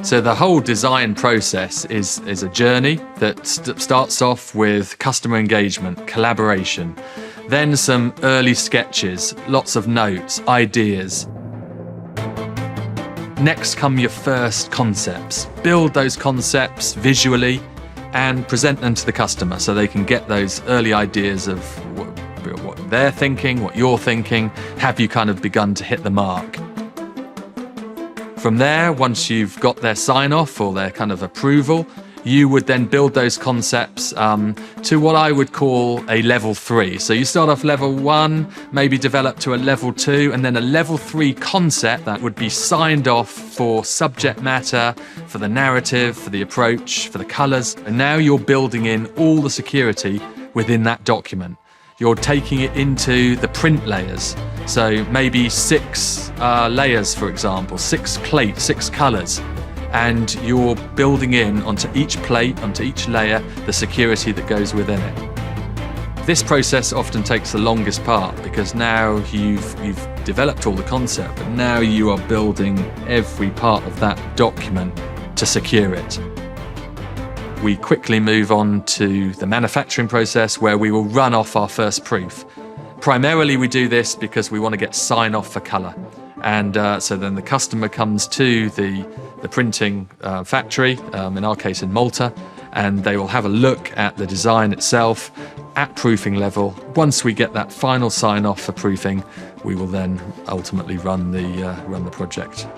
So the whole design process is a journey that starts off with customer engagement, collaboration, then some early sketches, lots of notes, ideas. Next come your first concepts. Build those concepts visually and present them to the customer so they can get those early ideas of what they're thinking, what you're thinking. Have you kind of begun to hit the mark? From there, once you've got their sign-off or their kind of approval, you would then build those concepts to what I would call a level 3. So you start off level 1, maybe develop to a level 2, and then a level 3 concept that would be signed off for subject matter, for the narrative, for the approach, for the colours. And now you're building in all the security within that document. You're taking it into the print layers. So maybe 6 layers, for example, 6 plates, 6 colours. And you're building in onto each plate, onto each layer, the security that goes within it. This process often takes the longest part because now you've developed all the concept, but now you are building every part of that document to secure it. We quickly move on to the manufacturing process where we will run off our first proof. Primarily we do this because we want to get sign-off for colour. And so then the customer comes to the printing factory, in our case in Malta, and they will have a look at the design itself at proofing level. Once we get that final sign-off for proofing, we will then ultimately run the project.